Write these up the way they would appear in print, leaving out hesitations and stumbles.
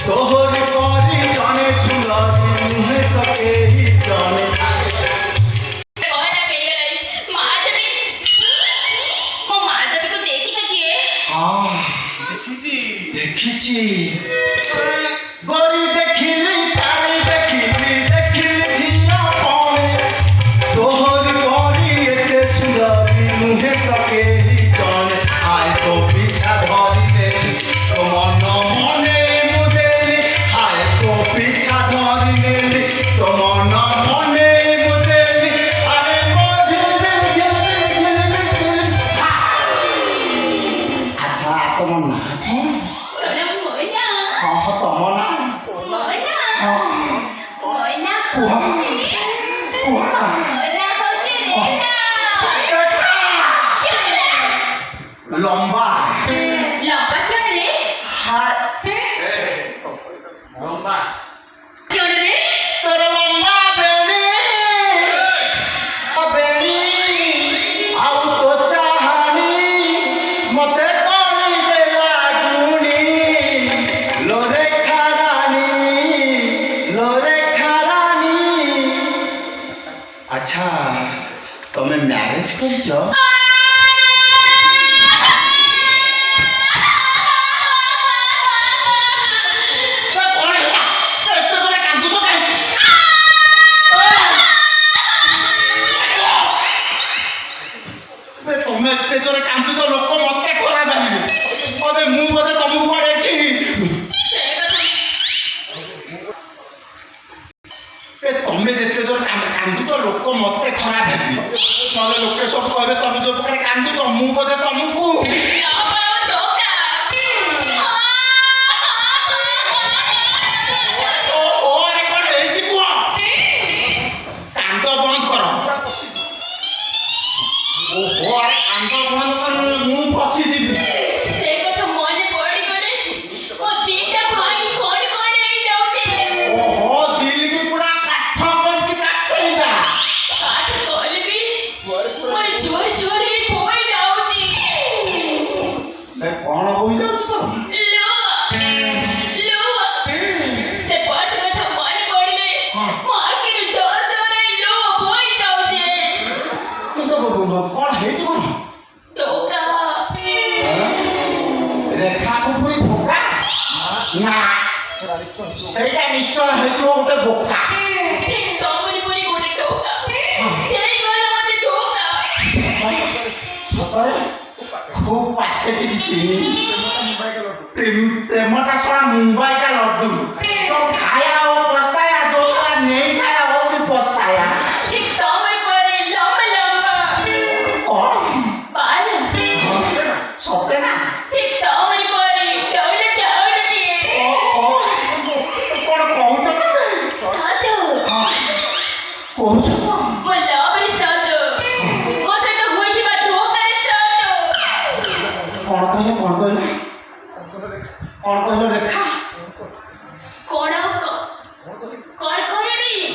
तोहर करी जाने सुनारी मुहे तके ही जाने देखी गोरी देखिली काली देखिली देखिली झिया पाने तोहर करी एते सुनारी मुहे तके ही जाने आए तो पीछा धरी ले तो मन मने मुदेली आए तो पीछा धरी ले तो मन मने मुदेली अरे मोझिल अच्छा तो मन है लंबा लंबा क्यों रे? लंबा क्यों रे? तेरा लंबा बेड़ी आउ तो चाहनी मते कोनी देला गुनी लोरे खारानी अच्छा तुम्हें मैरिज करछो जोरे कांतु तो लोक मते खरा भाबी ओदे मु बोदे तमु पड़ेछि ए तमे जेते जोर कांतु तो लोक मते खरा भाबी नले लोके सब कहबे तमे जो प्रकार कांतु तो मु बोदे तमु ସେଇଟା ନିଶ୍ଚୟ ହେଇଥିବ ଗୋଟେ ବୋକା ତମରି ପରି ଗୋଟେ ଟୋକା କେହି କହିଲା ମତେ ଟୋକା ସତରେ खूब पाकेटी दिसिनी प्रेमटा सारा मुंबई का लड्डू तो खाया हो पछताया दूसरा नहीं खाया हो भी पछताया ठीक तमे परे लंबा लंबा कौन बाल सत्य ना ठीक तमे परे डाउले ओ कौन कहू तो सातो कहू तो मो लवरी सातो मो से तो होई बा धोका रे सातो कौन कहलो रेखा कौन करे नहीं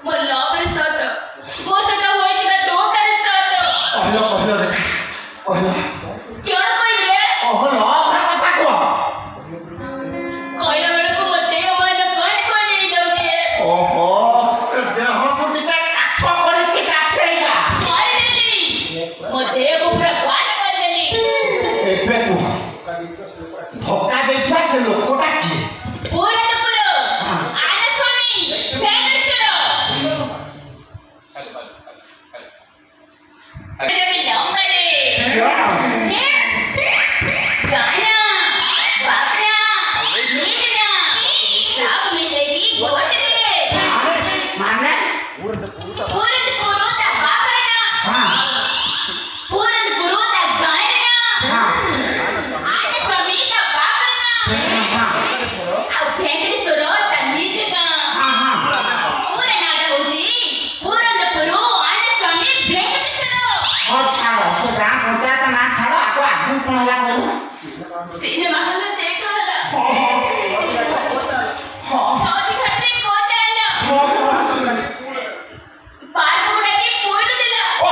मो लवरी सातो मो से तो होई बा धोका रे सातो कहलो रेखा कहलो क्यों कोई रे कहलो हर कथा को कहला बेले को मते मन कोन नहीं जाऊ छे ओहो से देह को टिका काठ पड़ी के काठे जा मारे नहीं मते को पूरा क्वाट कर देली एबे को धोखा देखा से लोकटा की पूरा तो पूरा आने सोनी भेंकटेश्वर ये भी लाऊंगा रे गाना बापना नींदना सब मिले की गोट रे माने पूरन पुरोता बापना हां पूरन पुरोता गायना हां आने स्वामी का बापना हां आ भेंकटेश्वर ता नीजगा हां पूरा नाटक होची पूरन पुरो आने स्वामी भेंकटेश्वर और छाड़ो से गांव पंचायत ना छाड़ो आको आदमी कोन हला कहलो सिनेमा हॉल में देखा हला हां छौटी घंटे कोते आला पार्क बुड़ा के पोइल दिला ओ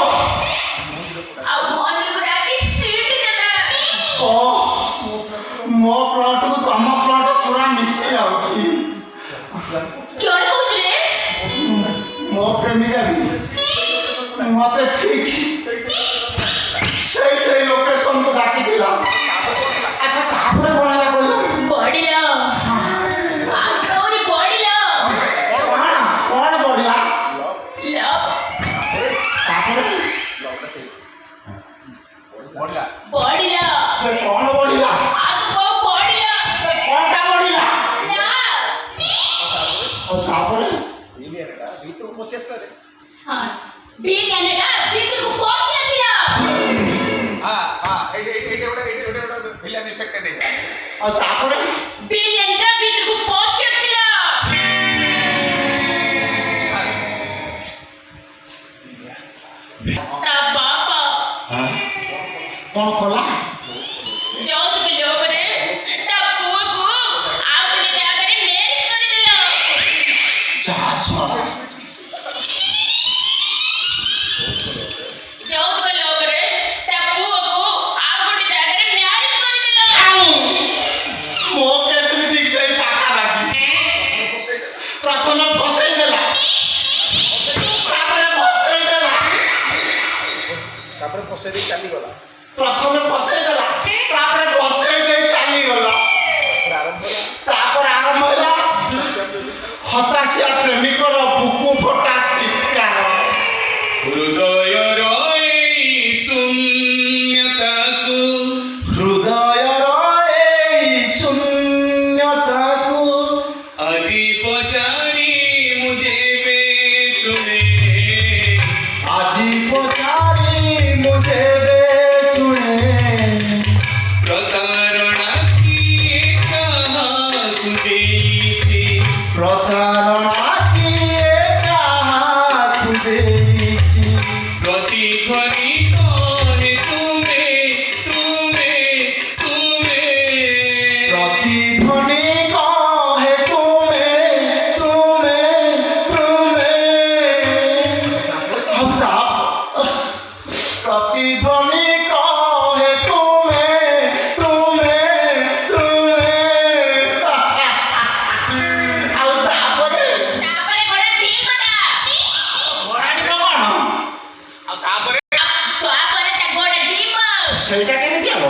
अब मंदिर बुड़ा के सीट देला ଓ ମୋ ପ୍ଲଟକୁ ତମ ପ୍ଲଟ ପୁରା ମିଶି ଯାଉଛି। କ'ଣ କହୁଛୁ ରେ? ମୋ ପ୍ରେମିକା ବି ମତେ ଠିକ୍ ସେଇ ଲୋକେସନକୁ ଡାକିଥିଲା। ଆଚ୍ଛା ତାପରେ କ'ଣ ହେଲା କହିଲ? ବଢିଲ ଆହୁରି ବଢିଲ କ'ଣ ବଢିଲା? ଲଭ୍ ତାପରେ ବଢିଲ କ'ଣ ବଢିଲା? ଆଗକୁ ବଢିଲ କ'ଣଟା ବଢିଲା? ଲଭ୍ ତାପରେ ହଁ ବିରିୟାନୀଟା ଭିତରକୁ ପଶି ଆସିଲା। ତାପରେ ବିରିୟାନୀଟା ଭିତରକୁ ପଶି ଆସିଲା। ତା ବାପା କ'ଣ କଲା? ଯୌତୁକ ଲୋଭରେ ତା ପୁଅକୁ ଆଉ ଗୋଟେ ଜାଗାରେ ମ୍ୟାରେଜ କରିଦେଲା। ଯାହା ଶୁଣ ଯୌତୁକ ଲୋଭରେ ତା ପୁଅକୁ ଆଉ ଗୋଟେ ଜାଗାରେ ମ୍ୟାରେଜ କରିଦେଲା। ମୋ କେସ୍ ବି ଠିକ୍ ସେଇ ପାଖାପାଖି। ପ୍ରଥମେ ଫସେଇ ଦେଲା ତାପରେ ଭସେଇ ଦେଲା। ତାପରେ ପଶେଇ ଦେଇ ଚାଲିଗଲା। ପ୍ରଥମେ ଫସେଇ ଦେଲା ତାପରେ ଭସେଇ ଦେଇ ଚାଲିଗଲା। ତାପରେ ଆରମ୍ଭ ହେଲା ହତାଶିଆ ପ୍ରେମିକର ବୁକୁ ଫଟା ଚିତ୍କାର। ହୃଦୟର ଏଇ ଶୂନ୍ୟତାକୁ ହୃଦୟର ଏଇ ଶୂନ୍ୟତାକୁ ଆଜି ପଚାରି ମୁଁ ଯେବେ ଶୁଣେ ଆଜି ପଚାରି ମୁଁ ଯେବେ ଶୁଣେ ପ୍ରତାରଣା କିଏ କାହାକୁ ଦେଇଛି ପ୍ରତାରଣା କିଏ କାହାକୁ ଦେଇଛି। ପ୍ରତିଧ୍ୱନି କରେ ତୁମେ ତୁମେ ତୁମେ ପ୍ରତିଧ୍ୱନି କହେ ତୁମେ ତୁମେ ତୁମେ। ଆଉ ପ୍ରତିଧ୍ୱନି କହେ ତୁମେ ତୁମେ ତୁମେ। ଆଉ ତାପରେ ତାପରେ ଗୋଟେ ଢିମଟା ଘୋଡ଼ାଟିବ କ'ଣ? ଆଉ ତାପରେ ତାପରେ ତା ଗୋଟେ ଢିମ ସେଇଟା କେମିତି ହବ?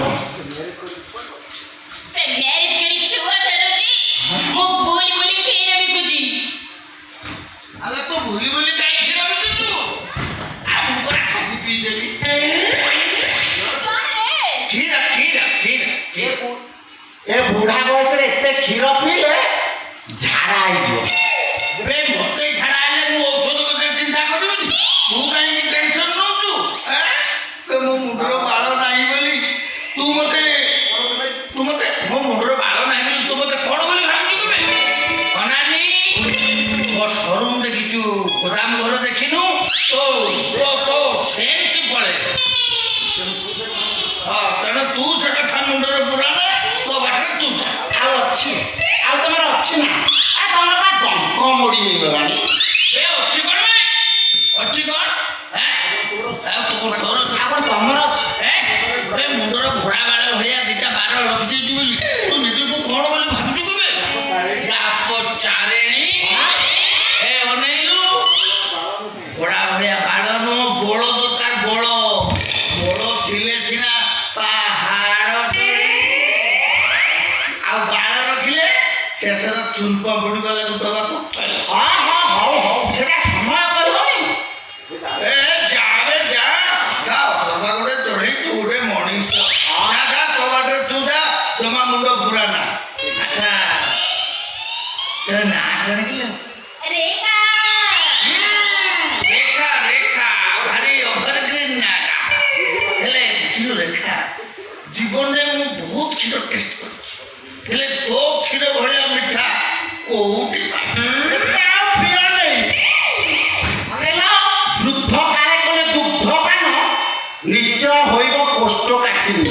ସେ ମ୍ୟାରେଜ କରି ଛୁଆ ଧରୁଛି। ମୁଁ ବୁଲି ବୁଲି କ୍ଷୀର ବିକୁଛି। ଆଲେ ତୁ ଭୁଲି ଭୁଲି କାଇଁ କ୍ଷୀର ବିକୁଛୁ? ଆଉ ମୁଁ ପରା ସବୁ ପିଇଦେବି। କ'ଣ ରେ? କ୍ଷୀର କ୍ଷୀର କ୍ଷୀର ଏ ବୁଢ଼ା ବୟସରେ ଏତେ କ୍ଷୀର ପିଇଲେ ଝାଡ଼ା ହେଇଯିବ। ମତେ ଝାଡ଼ା ହେଲେ ମୁଁ ଔଷଧ କଥା ଚିନ୍ତା କରିବିନି। ତୁ କାହିଁକି ଟେନସନ ନଉଛୁ? ମୋ ମୁଣ୍ଡର ବାଳ ନାହିଁ ବୋଲି ତୁ ମତେ ମୋ ମୁଣ୍ଡର ବାଳ ନାହିଁ ବୋଲି ତୁ ମତେ କ'ଣ ବୋଲି ଭାବୁଛୁ କେବେ? ଅନାନି ମୋ ସୋରୁମ ଦେଖିଛୁ, ଗୋଦାମ ଘର ଦେଖିନୁ? ତ ସେନ୍ସ ପଳେଇବ। ତେଣୁ ତୁ ସେ କଥା ମୁଣ୍ଡରେ ପୁରାଲେ ତୋ ବାଟରେ ତୁ ଯା। ଆଉ ଅଛି ଆଉ ତମର ଅଛି ନା? ତମର ବା ଡଙ୍କ ମୋଡ଼ି ହେଇଗଲାଣି। ଏ ଅଛି କ'ଣ ବେ? ଅଛି କ'ଣ? ତୋର ଆପଣ ତମର ଅଛି? ଏ ମୁଣ୍ଡର ଘୋଡ଼ା ବାଳ ଭଳିଆ ଦିଟା ବାର ରଖିଦେଇଛୁ ବୋଲି ତୁ ନିଜକୁ କ'ଣ ବୋଲି ଭାବୁଛୁ କେବେ? ଚାରେଣୀ ଏ ଅନେଇଲୁ ଘୋଡ଼ା ଭଳିଆ ବାଳ ନୁହଁ, ବୋଳ ଦରକାର। ବୋଳ ଥିଲେ ସିନା ପାହାଡ଼ ଚଢ଼ି, ଆଉ ବାଳ ରଖିଲେ ଶେଷର ଚୁମ୍ପ ବୁଡ଼ି ଗଲାକୁ ଦବାକୁ। ହଉ ସେଟା ସମୟ କରିବନି। ଏ ଯାବେ ଯା ସଭା ଗୋଟେ ଚଢ଼େଇ ତୁ ଗୋଟେ ମଣିଷ। ଯା ତୋ ବାଟରେ ତୁ ଯା, ଜମା ମୁଣ୍ଡ ପୁରାନା। ଆଚ୍ଛା ତୋ ନାଁ କ'ଣ କିଲୋ? ରେଖା ରେଖା ରେଖା ଭାରି ଅଭରଗ୍ରୀନ ନାଁଟା। ହେଲେ ବୁଝିଲୁ ରେଖା, ଜୀବନରେ ମୁଁ ବହୁତ କ୍ଷୀର ଟେଷ୍ଟ କରିଛି, ହେଲେ ତୋ କ୍ଷୀର ଭଳିଆ ମିଠା କୋଉଠି ପ୍ରିୟ ନେଇ। ବୃଦ୍ଧ କାଳେ କଲେ ଦୁଗ୍ଧ ପାନ ନିଶ୍ଚୟ ହୋଇବ କୋଷ୍ଠକାଠିନ୍ୟ।